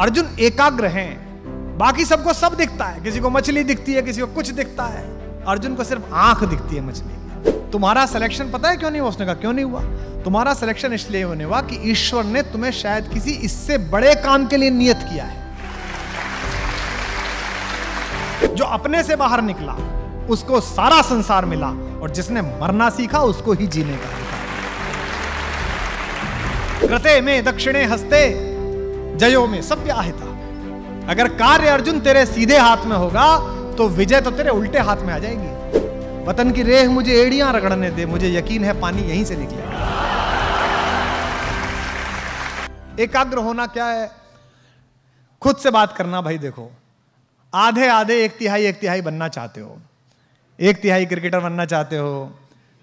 अर्जुन एकाग्र हैं, बाकी सबको सब दिखता है, किसी को मछली दिखती है, किसी को कुछ दिखता है, अर्जुन को सिर्फ आंख दिखती है मछली की। तुम्हारा सिलेक्शन पता है क्यों नहीं हुआ? उसने कहा क्यों नहीं हुआ? तुम्हारा सिलेक्शन इसलिए होने हुआ कि ईश्वर ने तुम्हें शायद किसी इससे बड़े काम के लिए नियत किया है। जो अपने से बाहर निकला उसको सारा संसार मिला, और जिसने मरना सीखा उसको ही जीने का। कृते में दक्षिणे हस्ते जयो में सव्याहिता। अगर कार्य अर्जुन तेरे सीधे हाथ में होगा तो विजय तो तेरे उल्टे हाथ में आ जाएगी। वतन की रेख मुझे एड़ियां रगड़ने दे, मुझे यकीन है पानी यहीं से निकलेगा। एकाग्र होना क्या है? खुद से बात करना। भाई देखो, आधे आधे एक तिहाई बनना चाहते हो, एक तिहाई क्रिकेटर बनना चाहते हो,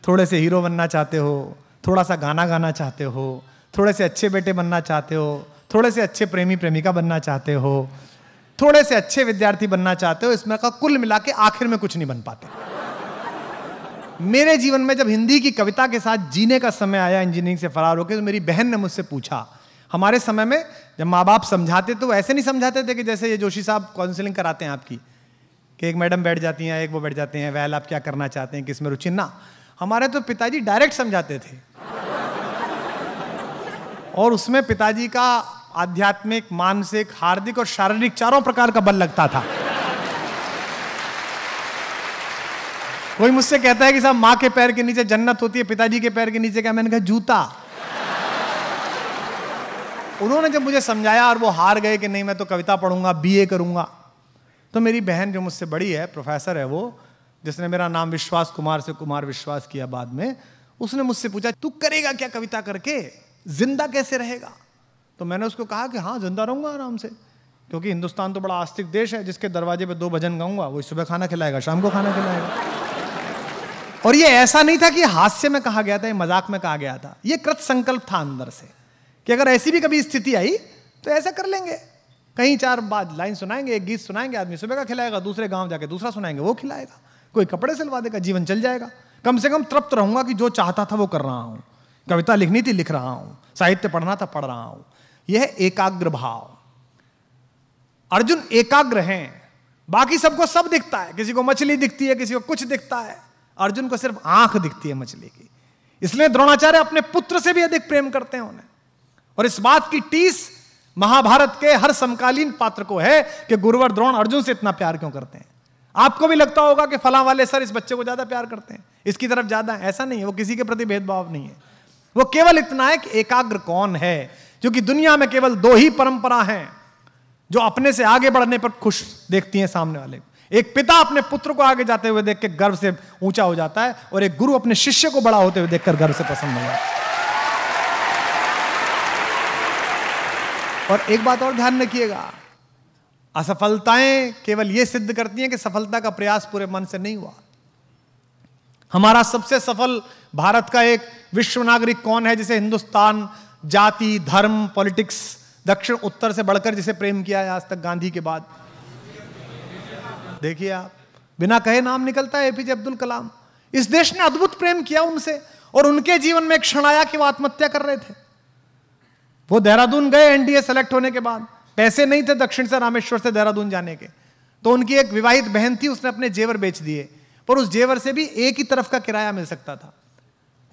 थोड़े से हीरो बनना चाहते हो, थोड़ा सा गाना गाना चाहते हो, थोड़े से अच्छे बेटे बनना चाहते हो, थोड़े से अच्छे प्रेमी प्रेमिका बनना चाहते हो, थोड़े से अच्छे विद्यार्थी बनना चाहते हो। इसमें का कुल मिला के आखिर में कुछ नहीं बन पाते। मेरे जीवन में जब हिंदी की कविता के साथ जीने का समय आया इंजीनियरिंग से फरार होकर, तो मेरी बहन ने मुझसे पूछा, हमारे समय में जब माँ बाप समझाते तो ऐसे नहीं समझाते थे कि जैसे ये जोशी साहब काउंसलिंग कराते हैं आपकी, कि एक मैडम बैठ जाती हैं, एक वो बैठ जाते हैं, वह आप क्या करना चाहते हैं, किसमें रुचि। ना, हमारे तो पिताजी डायरेक्ट समझाते थे, और उसमें पिताजी का आध्यात्मिक, मानसिक, हार्दिक और शारीरिक चारों प्रकार का बल लगता था। कोई मुझसे कहता है कि साहब माँ के पैर के नीचे जन्नत होती है, पिताजी के पैर के नीचे क्या? मैंने कहा जूता। उन्होंने जब मुझे समझाया और वो हार गए कि नहीं मैं तो कविता पढ़ूंगा, बीए करूंगा, तो मेरी बहन जो मुझसे बड़ी है, प्रोफेसर है वो, जिसने मेरा नाम विश्वास कुमार से कुमार विश्वास किया बाद में, उसने मुझसे पूछा तू करेगा क्या कविता करके, जिंदा कैसे रहेगा? तो मैंने उसको कहा कि हाँ जिंदा रहूंगा आराम से, क्योंकि हिंदुस्तान तो बड़ा आस्तिक देश है, जिसके दरवाजे पे 2 भजन गाऊंगा वही सुबह खाना खिलाएगा, शाम को खाना खिलाएगा। और ये ऐसा नहीं था कि हास्य में कहा गया था, ये मजाक में कहा गया था, ये कृत संकल्प था अंदर से कि अगर ऐसी भी कभी स्थिति आई तो ऐसा कर लेंगे। कहीं 4 बाद लाइन सुनाएंगे, एक गीत सुनाएंगे, आदमी सुबह का खिलाएगा, दूसरे गांव जाके दूसरा सुनाएंगे, वो खिलाएगा, कोई कपड़े सिलवा देगा, जीवन चल जाएगा। कम से कम तृप्त रहूंगा कि जो चाहता था वो कर रहा हूं, कविता लिखनी थी लिख रहा हूं, साहित्य पढ़ना था पढ़ रहा हूं। यह है एकाग्र भाव। अर्जुन एकाग्र हैं, बाकी सबको सब दिखता है, किसी को मछली दिखती है, किसी को कुछ दिखता है, अर्जुन को सिर्फ आंख दिखती है मछली की। इसलिए द्रोणाचार्य अपने पुत्र से भी अधिक प्रेम करते हैं उन्हें, और इस बात की टीस महाभारत के हर समकालीन पात्र को है कि गुरुवर द्रोण अर्जुन से इतना प्यार क्यों करते हैं। आपको भी लगता होगा कि फलां वाले सर इस बच्चे को ज्यादा प्यार करते हैं, इसकी तरफ ज्यादा है, ऐसा नहीं है। वो किसी के प्रति भेदभाव नहीं है, वो केवल इतना है कि एकाग्र कौन है, क्योंकि दुनिया में केवल 2 ही परंपरा हैं जो अपने से आगे बढ़ने पर खुश देखती हैं सामने वाले को। एक पिता अपने पुत्र को आगे जाते हुए देख के गर्व से ऊंचा हो जाता है, और एक गुरु अपने शिष्य को बड़ा होते हुए देखकर गर्व से प्रसन्न हो जाता है। और एक बात और ध्यान रखिएगा, असफलताएं केवल यह सिद्ध करती हैं कि सफलता का प्रयास पूरे मन से नहीं हुआ। हमारा सबसे सफल भारत का एक विश्व नागरिक कौन है जिसे हिंदुस्तान जाति, धर्म, पॉलिटिक्स, दक्षिण उत्तर से बढ़कर जिसे प्रेम किया है आज तक गांधी के बाद? देखिए आप, बिना कहे नाम निकलता है एपीजे अब्दुल कलाम। इस देश ने अद्भुत प्रेम किया उनसे, और उनके जीवन में एक क्षण आया कि वो आत्महत्या कर रहे थे। वो देहरादून गए एनडीए सेलेक्ट होने के बाद, पैसे नहीं थे दक्षिण से, रामेश्वर से देहरादून जाने के, तो उनकी एक विवाहित बहन थी, उसने अपने जेवर बेच दिए, पर उस जेवर से भी एक ही तरफ का किराया मिल सकता था।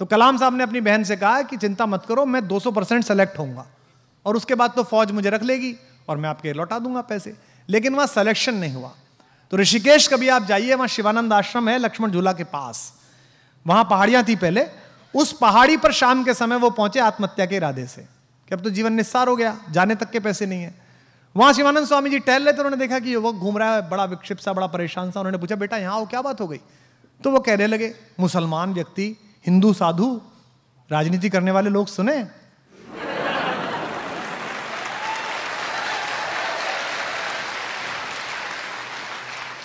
तो कलाम साहब ने अपनी बहन से कहा कि चिंता मत करो, मैं 200% सेलेक्ट होऊंगा, और उसके बाद तो फौज मुझे रख लेगी और मैं आपके लौटा दूंगा पैसे। लेकिन वहां सिलेक्शन नहीं हुआ। तो ऋषिकेश कभी आप जाइए, वहां शिवानंद आश्रम है लक्ष्मण झूला के पास, वहां पहाड़ियां थी पहले, उस पहाड़ी पर शाम के समय वो पहुंचे आत्महत्या के इरादे से कि अब तो जीवन निस्सार हो गया, जाने तक के पैसे नहीं है। वहां शिवानंद स्वामी जी टहल रहे थे, उन्होंने देखा कि युवक घूम रहा है, बड़ा विक्षिप्त सा, बड़ा परेशान सा। उन्होंने पूछा बेटा यहाँ आओ, क्या बात हो गई? तो वो कहने लगे, मुसलमान व्यक्ति, हिंदू साधु, राजनीति करने वाले लोग सुने।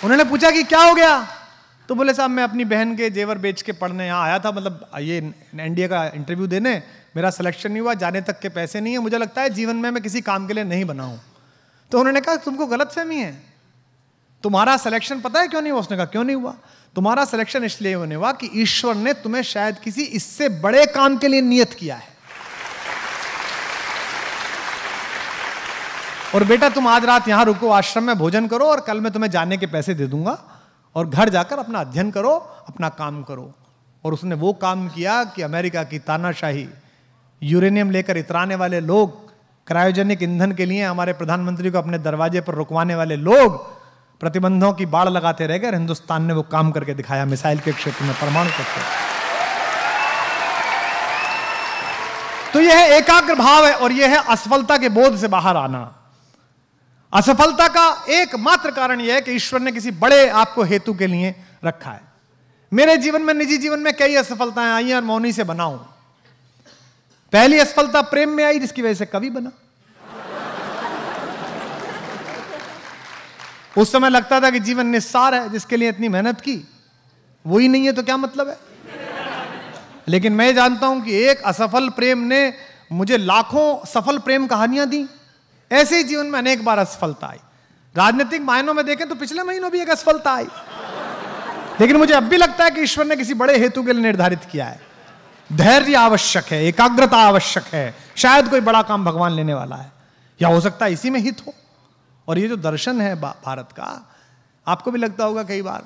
उन्होंने पूछा कि क्या हो गया? तो बोले साहब मैं अपनी बहन के जेवर बेच के पढ़ने यहाँ आया था, मतलब ये एनडीए का इंटरव्यू देने, मेरा सिलेक्शन नहीं हुआ, जाने तक के पैसे नहीं है, मुझे लगता है जीवन में मैं किसी काम के लिए नहीं बना हूं। तो उन्होंने कहा तुमको गलतफहमी है, तुम्हारा सिलेक्शन पता है क्यों नहीं हुआ? उसने कहा क्यों नहीं हुआ? तुम्हारा सिलेक्शन इसलिए होने हुआ कि ईश्वर ने तुम्हें शायद किसी इससे बड़े काम के लिए नियत किया है। और बेटा तुम आज रात यहां रुको, आश्रम में भोजन करो, और कल मैं तुम्हें जाने के पैसे दे दूंगा, और घर जाकर अपना अध्ययन करो, अपना काम करो। और उसने वो काम किया कि अमेरिका की तानाशाही, यूरेनियम लेकर इतराने वाले लोग, क्रायोजेनिक ईंधन के लिए हमारे प्रधानमंत्री को अपने दरवाजे पर रुकवाने वाले लोग प्रतिबंधों की बाड़ लगाते रह गए। हिंदुस्तान ने वो काम करके दिखाया मिसाइल के क्षेत्र में, परमाणु तत्व। तो यह एकाग्र भाव है, और यह है असफलता के बोध से बाहर आना। असफलता का एकमात्र कारण यह है कि ईश्वर ने किसी बड़े आपको हेतु के लिए रखा है। मेरे जीवन में, निजी जीवन में कई असफलताएं आई हैं और मैं उन्हीं से बना हूं। पहली असफलता प्रेम में आई, जिसकी वजह से कवि बना। उस समय लगता था कि जीवन निस्सार है, जिसके लिए इतनी मेहनत की वो ही नहीं है तो क्या मतलब है। लेकिन मैं जानता हूं कि एक असफल प्रेम ने मुझे लाखों सफल प्रेम कहानियां दी। ऐसे ही जीवन में अनेक बार असफलता आई। राजनीतिक मायनों में देखें तो पिछले महीनों भी एक असफलता आई, लेकिन मुझे अब भी लगता है कि ईश्वर ने किसी बड़े हेतु के लिए निर्धारित किया है। धैर्य आवश्यक है, एकाग्रता आवश्यक है, शायद कोई बड़ा काम भगवान लेने वाला है, या हो सकता है इसी में हित हो। और ये जो दर्शन है भारत का, आपको भी लगता होगा कई बार,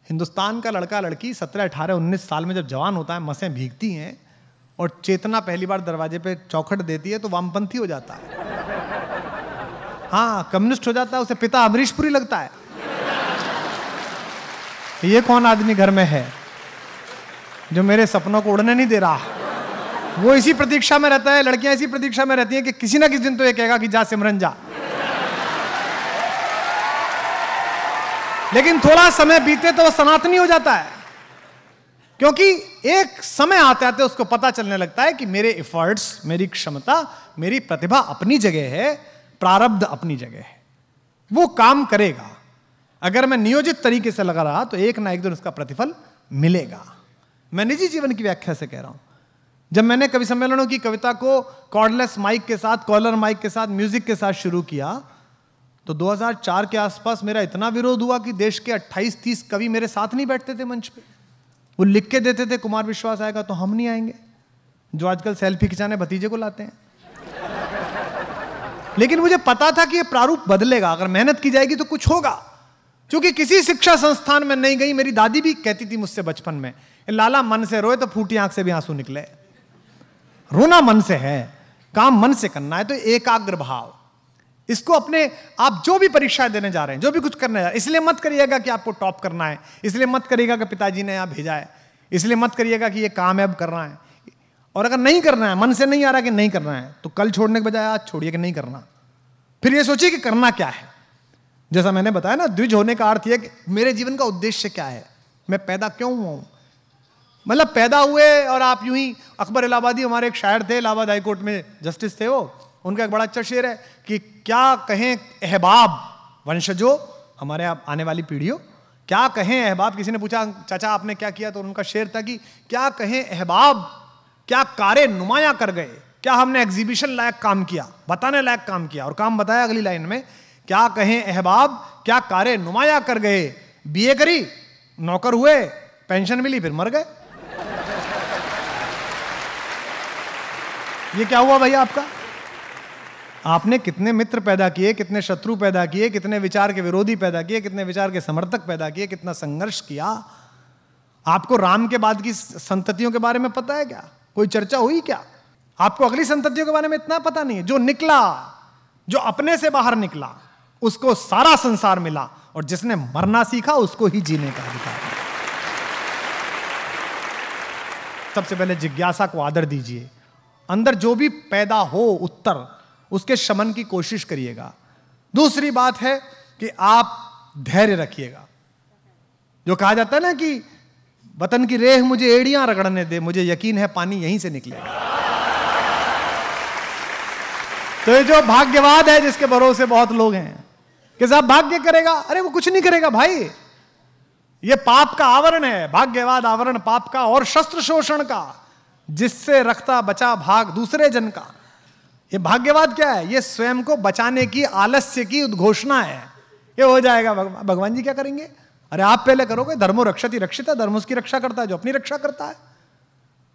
हिंदुस्तान का लड़का लड़की 17, 18, 19 साल में जब जवान होता है, मसें भीगती हैं और चेतना पहली बार दरवाजे पे चौखट देती है तो वामपंथी हो जाता है। हाँ, कम्युनिस्ट हो जाता है, उसे पिता अमरीश पुरी लगता है। ये कौन आदमी घर में है जो मेरे सपनों को उड़ने नहीं दे रहा। वो इसी प्रतीक्षा में रहता है, लड़कियां इसी प्रतीक्षा में रहती हैं कि किसी ना किसी दिन तो ये कहेगा कि जा सिमरन जा। लेकिन थोड़ा समय बीते तो वो सनातनी हो जाता है, क्योंकि एक समय आते आते उसको पता चलने लगता है कि मेरे एफर्ट्स, मेरी क्षमता, मेरी प्रतिभा अपनी जगह है, प्रारब्ध अपनी जगह है, वो काम करेगा। अगर मैं नियोजित तरीके से लगा रहा तो एक ना एक दिन उसका प्रतिफल मिलेगा। मैं निजी जीवन की व्याख्या से कह रहा हूं। जब मैंने कवि सम्मेलनों की कविता को कॉर्डलेस माइक के साथ, कॉलर माइक के साथ, म्यूजिक के साथ शुरू किया तो 2004 के आसपास मेरा इतना विरोध हुआ कि देश के 28-30 कवि मेरे साथ नहीं बैठते थे मंच पे। वो लिख के देते थे कुमार विश्वास आएगा तो हम नहीं आएंगे, जो आजकल सेल्फी खिंचाने भतीजे को लाते हैं। लेकिन मुझे पता था कि ये प्रारूप बदलेगा, अगर मेहनत की जाएगी तो कुछ होगा। क्योंकि किसी शिक्षा संस्थान में नहीं गई, मेरी दादी भी कहती थी मुझसे बचपन में, लाला मन से रोए तो फूटी आंख से भी आंसू निकले। रोना मन से है, काम मन से करना है। तो एकाग्र भाव, इसको अपने, आप जो भी परीक्षाएं देने जा रहे हैं, जो भी कुछ करने जा रहे हैं, इसलिए मत करिएगा कि आपको टॉप करना है, इसलिए मत करिएगा कि पिताजी ने यहां भेजा है, इसलिए मत करिएगा कि ये कामयाब करना है। और अगर नहीं करना है, मन से नहीं आ रहा कि नहीं करना है, तो कल छोड़ने के बजाय आज छोड़िए कि नहीं करना। फिर ये सोचिए कि करना क्या है। जैसा मैंने बताया ना, द्विज होने का अर्थ यह कि मेरे जीवन का उद्देश्य क्या है, मैं पैदा क्यों हुआ हूं। मतलब पैदा हुए और आप यूं ही, अकबर इलाहाबादी हमारे एक शायर थे, इलाहाबाद हाई कोर्ट में जस्टिस थे वो, उनका एक बड़ा अच्छा शेर है कि क्या कहें अहबाब वंशजों, हमारे आने वाली पीढ़ियों, क्या कहें अहबाब। किसी ने पूछा चाचा आपने क्या किया, तो उनका शेर था कि क्या कहें अहबाब, क्या कारे नुमाया कर गए, क्या हमने एग्जीबिशन लायक काम किया, बताने लायक काम किया। और काम बताया अगली लाइन में, क्या कहें अहबाब, क्या कारे नुमाया कर गए, बीए करी, नौकर हुए, पेंशन मिली, फिर मर गए। ये क्या हुआ भाई आपका? आपने कितने मित्र पैदा किए, कितने शत्रु पैदा किए, कितने विचार के विरोधी पैदा किए, कितने विचार के समर्थक पैदा किए, कितना संघर्ष किया। आपको राम के बाद की संततियों के बारे में पता है क्या? कोई चर्चा हुई क्या? आपको अगली संततियों के बारे में इतना पता नहीं है। जो निकला, जो अपने से बाहर निकला, उसको सारा संसार मिला, और जिसने मरना सीखा उसको ही जीने का अधिकार है। सबसे पहले जिज्ञासा को आदर दीजिए। अंदर जो भी पैदा हो उत्तर, उसके शमन की कोशिश करिएगा। दूसरी बात है कि आप धैर्य रखिएगा। जो कहा जाता है ना कि वतन की रेह मुझे एड़ियां रगड़ने दे, मुझे यकीन है पानी यहीं से निकलेगा। तो ये जो भाग्यवाद है जिसके भरोसे बहुत लोग हैं कि साहब भाग्य करेगा, अरे वो कुछ नहीं करेगा भाई। ये पाप का आवरण है, भाग्यवाद आवरण पाप का और शस्त्र शोषण का, जिससे रखता बचा भाग दूसरे जन का। ये भाग्यवाद क्या है? ये स्वयं को बचाने की, आलस्य की उद्घोषणा है। ये हो जाएगा, भगवान जी क्या करेंगे? अरे आप पहले करोगे। धर्मो रक्षति रक्षिता, धर्म उसकी रक्षा करता है जो अपनी रक्षा करता है।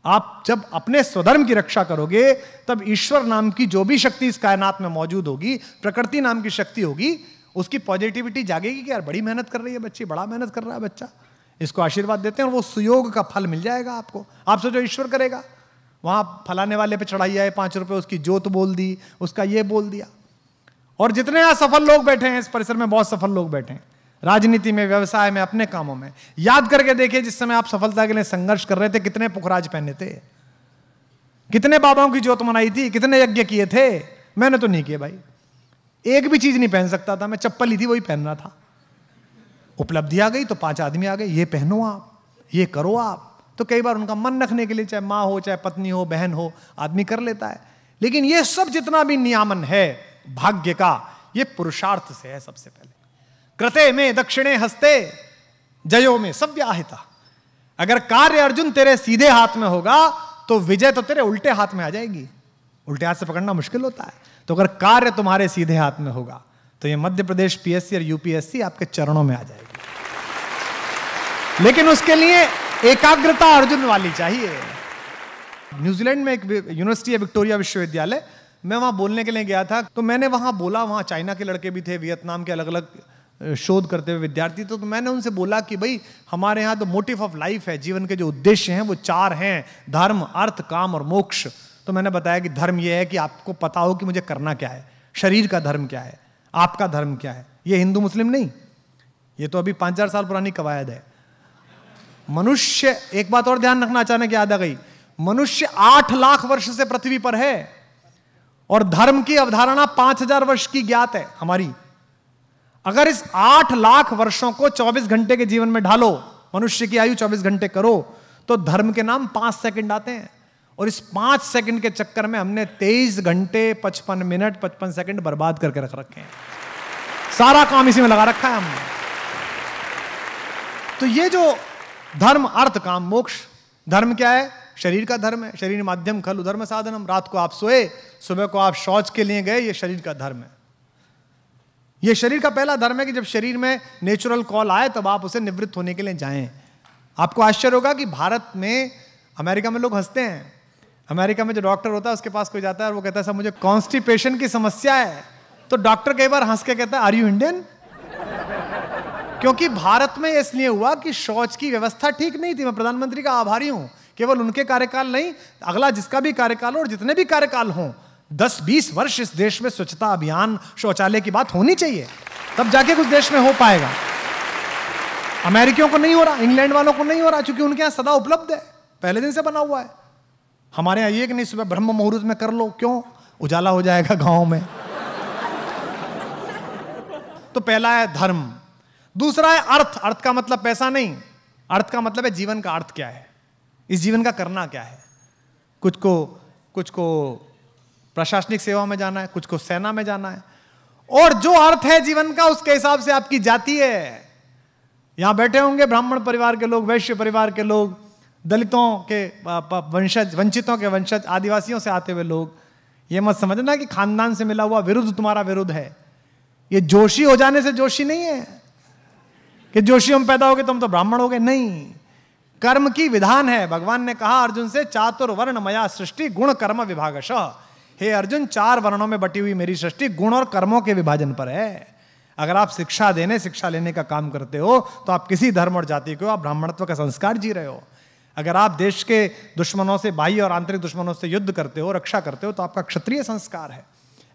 आप जब अपने स्वधर्म की रक्षा करोगे तब ईश्वर नाम की जो भी शक्ति इस कायनात में मौजूद होगी, प्रकृति नाम की शक्ति होगी, उसकी पॉजिटिविटी जागेगी कि यार बड़ी मेहनत कर रही है बच्ची, बड़ा मेहनत कर रहा है बच्चा, इसको आशीर्वाद देते हैं और वो सुयोग का फल मिल जाएगा आपको। आपसे जो ईश्वर करेगा, वहां फलाने वाले पे चढ़ाई आए 5 रुपए, उसकी जोत बोल दी, उसका ये बोल दिया। और जितने असफल लोग बैठे हैं इस परिसर में, बहुत सफल लोग बैठे हैं राजनीति में, व्यवसाय में, अपने कामों में। याद करके देखिए जिस समय आप सफलता के लिए संघर्ष कर रहे थे कितने पुखराज पहने थे, कितने बाबाओं की जोत मनाई थी, कितने यज्ञ किए थे। मैंने तो नहीं किए भाई, एक भी चीज नहीं पहन सकता था मैं, चप्पल ही थी वही पहनना था। उपलब्धि आ गई तो 5 आदमी आ गए, ये पहनो आप, ये करो आप। तो कई बार उनका मन रखने के लिए, चाहे माँ हो, चाहे पत्नी हो, बहन हो, आदमी कर लेता है। लेकिन ये सब जितना भी नियामन है भाग्य का, ये पुरुषार्थ से है। सबसे पहले कृते में दक्षिणे हस्ते जयो में सव्याहिता। अगर कार्य अर्जुन तेरे सीधे हाथ में होगा तो विजय तो तेरे उल्टे हाथ में आ जाएगी। उल्टे हाथ से पकड़ना मुश्किल होता है। तो अगर कार्य तुम्हारे सीधे हाथ में होगा तो ये मध्य प्रदेश पीएससी और यूपीएससी आपके चरणों में आ जाएगी। लेकिन उसके लिए एकाग्रता अर्जुन वाली चाहिए। न्यूजीलैंड में एक यूनिवर्सिटी है, विक्टोरिया विश्वविद्यालय, मैं वहां बोलने के लिए गया था। तो मैंने वहां बोला, वहां चाइना के लड़के भी थे, वियतनाम के अलग अलग शोध करते हुए विद्यार्थी। तो मैंने उनसे बोला कि भाई हमारे यहाँ तो मोटिव ऑफ लाइफ है, जीवन के जो उद्देश्य हैं वो 4 हैं, धर्म, अर्थ, काम और मोक्ष। तो मैंने बताया कि धर्म ये है कि आपको पता हो कि मुझे करना क्या है, शरीर का धर्म क्या है, आपका धर्म क्या है। ये हिंदू मुस्लिम नहीं, ये तो अभी 5,000 साल पुरानी कवायद है। मनुष्य, एक बात और ध्यान रखना, अचानक याद आ गई, मनुष्य 8 लाख वर्ष से पृथ्वी पर है और धर्म की अवधारणा 5,000 वर्ष की ज्ञात है हमारी। अगर इस 8 लाख वर्षों को 24 घंटे के जीवन में ढालो, मनुष्य की आयु 24 घंटे करो, तो धर्म के नाम 5 सेकंड आते हैं। और इस 5 सेकंड के चक्कर में हमने 23 घंटे 55 मिनट 55 सेकंड बर्बाद करके रख रखे हैं। सारा काम इसी में लगा रखा है हमने। तो ये जो धर्म, अर्थ, काम, मोक्ष, धर्म क्या है? शरीर का धर्म है। शरीर माध्यम खलु धर्म साधनम। रात को आप सोए, सुबह को आप शौच के लिए गए, ये शरीर का धर्म है। ये शरीर का पहला धर्म है कि जब शरीर में नेचुरल कॉल आए तब आप उसे निवृत्त होने के लिए जाएं। आपको आश्चर्य होगा कि भारत में, अमेरिका में लोग हंसते हैं। अमेरिका में जो डॉक्टर होता है उसके पास कोई जाता है और वो कहता है साहब मुझे कॉन्स्टिपेशन की समस्या है, तो डॉक्टर कई बार हंस के कहता है आर यू इंडियन? क्योंकि भारत में इसलिए हुआ कि शौच की व्यवस्था ठीक नहीं थी। मैं प्रधानमंत्री का आभारी हूं, केवल उनके कार्यकाल नहीं, अगला जिसका भी कार्यकाल हो और जितने भी कार्यकाल हों, 10-20 वर्ष इस देश में स्वच्छता अभियान, शौचालय की बात होनी चाहिए, तब जाके कुछ देश में हो पाएगा। अमेरिकियों को नहीं हो रहा, इंग्लैंड वालों को नहीं हो रहा, क्योंकि उनके यहां सदा उपलब्ध है, पहले दिन से बना हुआ है। हमारे यहां ये कि नहीं, सुबह ब्रह्म मुहूर्त में कर लो, क्यों? उजाला हो जाएगा गांव में। तो पहला है धर्म। दूसरा है अर्थ। अर्थ का मतलब पैसा नहीं, अर्थ का मतलब है जीवन का अर्थ क्या है, इस जीवन का करना क्या है। कुछ को प्रशासनिक सेवा में जाना है, कुछ को सेना में जाना है, और जो अर्थ है जीवन का उसके हिसाब से आपकी जाति है। यहां बैठे होंगे ब्राह्मण परिवार के लोग, वैश्य परिवार के लोग, दलितों के वंशज, वंचितों के वंशज, आदिवासियों से आते हुए लोग। यह मत समझना कि खानदान से मिला हुआ विरुद्ध तुम्हारा विरुद्ध है। यह जोशी हो जाने से जोशी नहीं है कि जोशी हम पैदा हो गए तो हम तो ब्राह्मण हो गए, नहीं। कर्म की विधान है। भगवान ने कहा अर्जुन से, चातुर्वर्ण मया सृष्टि गुण कर्म विभागशः। हे अर्जुन, 4 वर्णों में बटी हुई मेरी सृष्टि गुण और कर्मों के विभाजन पर है। अगर आप शिक्षा लेने का काम करते हो तो आप किसी धर्म और जाति को, आप ब्राह्मणत्व का संस्कार जी रहे हो। अगर आप देश के दुश्मनों से, बाह्य और आंतरिक दुश्मनों से युद्ध करते हो, रक्षा करते हो, तो आपका क्षत्रिय संस्कार है।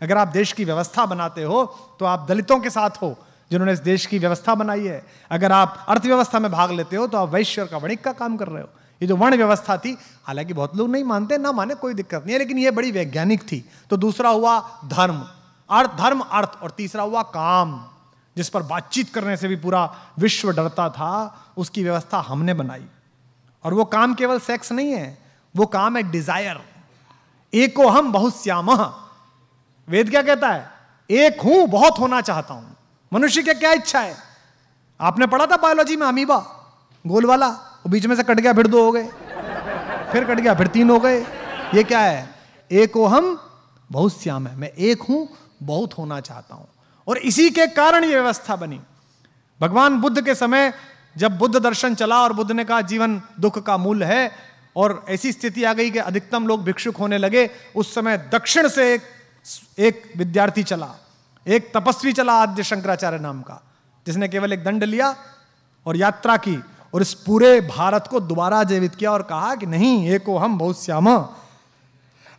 अगर आप देश की व्यवस्था बनाते हो तो आप दलितों के साथ हो जिन्होंने इस देश की व्यवस्था बनाई है। अगर आप अर्थव्यवस्था में भाग लेते हो तो आप वैश्य और कवणिक का काम कर रहे हो। ये जो वर्ण व्यवस्था थी, हालांकि बहुत लोग नहीं मानते, ना माने कोई दिक्कत नहीं है, लेकिन ये बड़ी वैज्ञानिक थी। तो दूसरा हुआ धर्म, धर्म अर्थ, और तीसरा हुआ काम, जिस पर बातचीत करने से भी पूरा विश्व डरता था, उसकी व्यवस्था हमने बनाई। और वो काम केवल सेक्स नहीं है, वो काम है डिजायर। एको हम बहुश्यामः। वेद क्या कहता है? एक हूं, बहुत होना चाहता हूं। मनुष्य की क्या इच्छा है? आपने पढ़ा था बायोलॉजी में, अमीबा गोल वाला, वो बीच में से कट गया, फिर 2 हो गए, फिर कट गया, फिर 3 हो गए। ये क्या है? एको हम बहुश्याम है, मैं एक हूं, बहुत होना चाहता हूं। और इसी के कारण ये व्यवस्था बनी। भगवान बुद्ध के समय जब बुद्ध दर्शन चला और बुद्ध ने कहा जीवन दुख का मूल है, और ऐसी स्थिति आ गई कि अधिकतम लोग भिक्षुक होने लगे। उस समय दक्षिण से एक विद्यार्थी चला, एक तपस्वी चला आद्य शंकराचार्य नाम का, जिसने केवल एक दंड लिया और यात्रा की और इस पूरे भारत को दोबारा जीवित किया और कहा कि नहीं, एको हम बहुश्याम,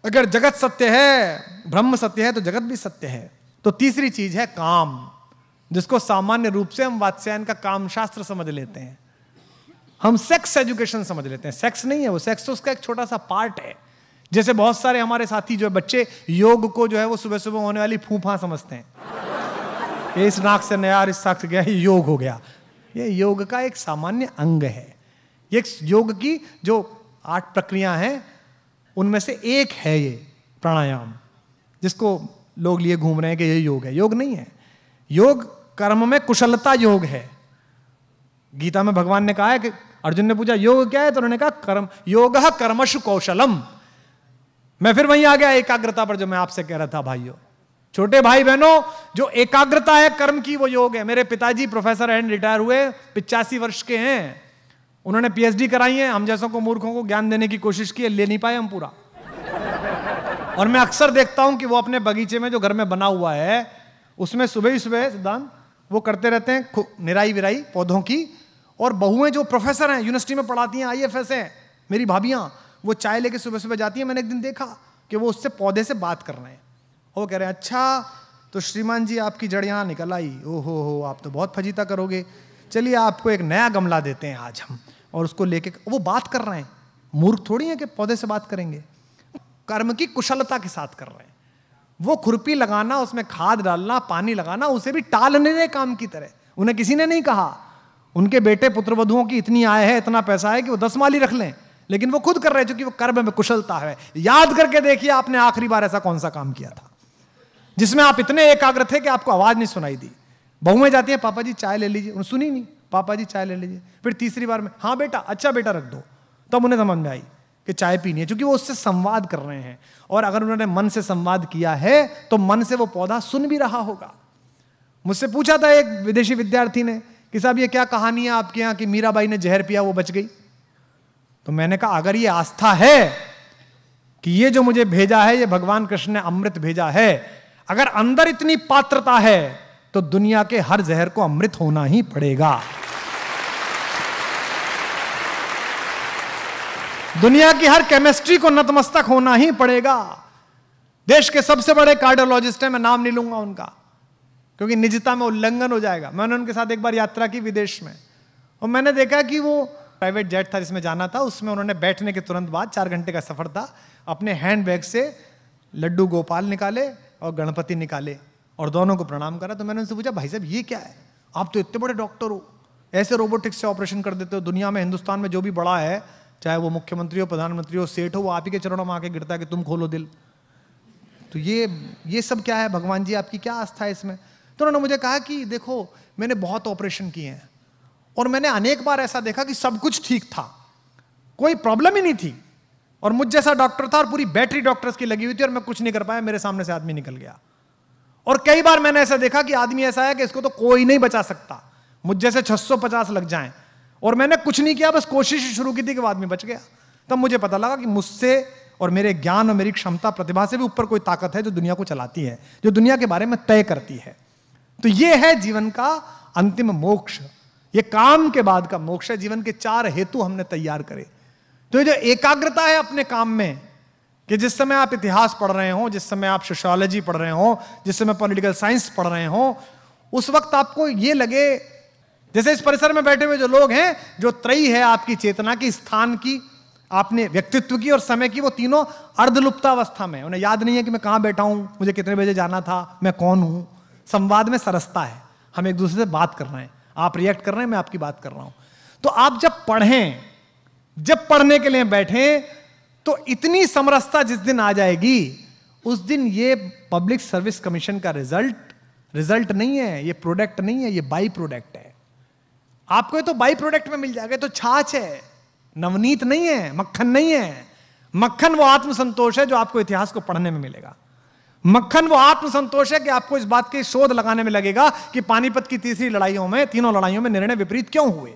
अगर जगत सत्य है, ब्रह्म सत्य है, तो जगत भी सत्य है। तो तीसरी चीज है काम, जिसको सामान्य रूप से हम वात्स्यायन का काम शास्त्र समझ लेते हैं, हम सेक्स एजुकेशन समझ लेते हैं। सेक्स नहीं है वो, सेक्स तो उसका एक छोटा सा पार्ट है। जैसे बहुत सारे हमारे साथी जो है बच्चे योग को जो है वो सुबह सुबह होने वाली फूफा समझते हैं कि इस नाक से नया, इस नाक से गया, योग हो गया। ये योग का एक सामान्य अंग है। ये योग की जो 8 प्रक्रिया हैं उनमें से एक है ये प्राणायाम, जिसको लोग लिए घूम रहे हैं कि ये योग है। योग नहीं है, योग कर्म में कुशलता योग है। गीता में भगवान ने कहा है कि अर्जुन ने पूछा योग क्या है, तो उन्होंने कहा कर्म, योगः कर्मशु कौशलम। मैं फिर वहीं आ गया एकाग्रता पर, जो मैं आपसे कह रहा था भाइयों, छोटे भाई बहनों, जो एकाग्रता है कर्म की वो योग है। मेरे पिताजी प्रोफेसर एंड रिटायर हुए, 85 वर्ष के हैं, उन्होंने पीएचडी कराई है। हम जैसों को मूर्खों को ज्ञान देने की कोशिश की है, ले नहीं पाए हम पूरा। और मैं अक्सर देखता हूं कि वो अपने बगीचे में जो घर में बना हुआ है उसमें सुबह ही सुबह सिद्धांत वो करते रहते हैं निराई विराई पौधों की। और बहुएं जो प्रोफेसर हैं, यूनिवर्सिटी में पढ़ाती हैं, IFS हैं, मेरी भाभियां, वो चाय लेके सुबह सुबह जाती हैं। मैंने एक दिन देखा कि वो उससे पौधे से बात कर रहे हैं। वो कह रहे हैं अच्छा तो श्रीमान जी आपकी जड़ यहाँ निकल आई, ओहो हो, आप तो बहुत फजीता करोगे, चलिए आपको एक नया गमला देते हैं आज हम। और उसको लेके वो बात कर रहे हैं। मूर्ख थोड़ी है कि पौधे से बात करेंगे, कर्म की कुशलता के साथ कर रहे हैं। वो खुरपी लगाना, उसमें खाद डालना, पानी लगाना, उसे भी टालने दे काम की तरह। उन्हें किसी ने नहीं कहा, उनके बेटे पुत्रवधुओं की इतनी आय है, इतना पैसा है कि वो 10 माली रख लें, लेकिन वो खुद कर रहे हैं क्योंकि वो कर्म में कुशलता है। याद करके देखिए आपने आखिरी बार ऐसा कौन सा काम किया था जिसमें आप इतने एकाग्र थे कि आपको आवाज नहीं सुनाई दी। बहुएं जाती हैं, पापा जी चाय ले लीजिए, उन्होंने सुनी नहीं, पापा जी चाय ले लीजिए। फिर तीसरी बार में हाँ बेटा, अच्छा बेटा रख दो, तब उन्हें समझ में आई कि चाय पीनी है, क्योंकि वो उससे संवाद कर रहे हैं। और अगर उन्होंने मन से संवाद किया है तो मन से वो पौधा सुन भी रहा होगा। मुझसे पूछा था एक विदेशी विद्यार्थी ने कि साहब ये क्या कहानी है आपके यहाँ कि मीराबाई ने जहर पिया वो बच गई। तो मैंने कहा अगर ये आस्था है कि ये जो मुझे भेजा है ये भगवान कृष्ण ने अमृत भेजा है, अगर अंदर इतनी पात्रता है तो दुनिया के हर जहर को अमृत होना ही पड़ेगा। दुनिया की हर केमिस्ट्री को नतमस्तक होना ही पड़ेगा। देश के सबसे बड़े कार्डियोलॉजिस्ट हैं, मैं नाम नहीं लूंगा उनका क्योंकि निजता में उल्लंघन हो जाएगा। मैंने उनके साथ एक बार यात्रा की विदेश में, और मैंने देखा कि वो प्राइवेट जेट था जिसमें जाना था, उसमें उन्होंने बैठने के तुरंत बाद 4 घंटे का सफर था, अपने हैंड बैग से लड्डू गोपाल निकाले और गणपति निकाले और दोनों को प्रणाम करा। तो मैंने उनसे पूछा भाई साहब ये क्या है, आप तो इतने बड़े डॉक्टर हो, ऐसे रोबोटिक्स से ऑपरेशन कर देते हो। दुनिया में हिंदुस्तान में जो भी बड़ा है, चाहे वो मुख्यमंत्री हो, प्रधानमंत्री हो, सेठ हो, वो आप ही के चरणों में आके गिरता है कि तुम खोलो दिल। तो ये सब क्या है भगवान जी, आपकी क्या आस्था है इसमें? तो उन्होंने मुझे कहा कि देखो मैंने बहुत ऑपरेशन किए हैं और मैंने अनेक बार ऐसा देखा कि सब कुछ ठीक था, कोई प्रॉब्लम ही नहीं थी, और मुझ जैसा डॉक्टर था और पूरी बैटरी डॉक्टर्स की लगी हुई थी और मैं कुछ नहीं कर पाया, मेरे सामने से आदमी निकल गया। और कई बार मैंने ऐसा देखा कि आदमी ऐसा है कि इसको तो कोई नहीं बचा सकता, मुझ जैसे 650 लग जाएं, और मैंने कुछ नहीं किया, बस कोशिश शुरू की थी कि वो आदमी बच गया। तब मुझे पता लगा कि मुझसे और मेरे ज्ञान और मेरी क्षमता प्रतिभा से भी ऊपर कोई ताकत है जो दुनिया को चलाती है, जो दुनिया के बारे में तय करती है। तो ये है जीवन का अंतिम मोक्ष, ये काम के बाद का मोक्ष है। जीवन के 4 हेतु हमने तैयार करे। तो ये जो एकाग्रता है अपने काम में, कि जिस समय आप इतिहास पढ़ रहे हो, जिस समय आप सोशियोलॉजी पढ़ रहे हो, जिस समय पॉलिटिकल साइंस पढ़ रहे हो, उस वक्त आपको ये लगे जैसे इस परिसर में बैठे हुए जो लोग हैं, जो त्रयी है आपकी चेतना की, स्थान की, आपने व्यक्तित्व की और समय की, वो तीनों अर्धलुप्तावस्था में, उन्हें याद नहीं है कि मैं कहां बैठा हूं, मुझे कितने बजे जाना था, मैं कौन हूं। संवाद में सरसता है, हम एक दूसरे से बात कर रहे हैं, आप रिएक्ट कर रहे हैं, मैं आपकी बात कर रहा हूं। तो आप जब पढ़ें, जब पढ़ने के लिए बैठें, तो इतनी समरसता जिस दिन आ जाएगी, उस दिन ये पब्लिक सर्विस कमीशन का रिजल्ट नहीं है, ये प्रोडक्ट नहीं है, ये बाई प्रोडक्ट है। आपको ये तो बाई प्रोडक्ट में मिल जाएगा। तो छाछ है, नवनीत नहीं है, मक्खन नहीं है। मक्खन वो आत्मसंतोष है जो आपको इतिहास को पढ़ने में मिलेगा। मक्खन वो आत्मसंतोष है कि आपको इस बात के शोध लगाने में लगेगा कि पानीपत की तीसरी लड़ाइयों में, तीनों लड़ाइयों में निर्णय विपरीत क्यों हुए।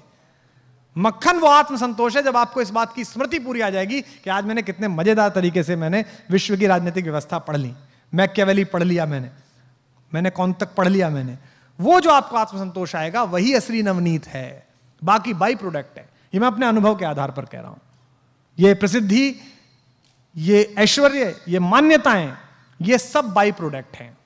मक्खन वो आत्मसंतोष है जब आपको इस बात की स्मृति पूरी आ जाएगी कि आज मैंने कितने मजेदार तरीके से मैंने विश्व की राजनीतिक व्यवस्था पढ़ ली, मैकियावेली पढ़ लिया, मैंने कौन तक पढ़ लिया मैंने। वो जो आपको आत्मसंतोष आएगा वही असली नवनीत है, बाकी बाई प्रोडक्ट है। ये मैं अपने अनुभव के आधार पर कह रहा हूं। ये प्रसिद्धि, ये ऐश्वर्य, ये मान्यताएं, ये सब बाई प्रोडक्ट हैं।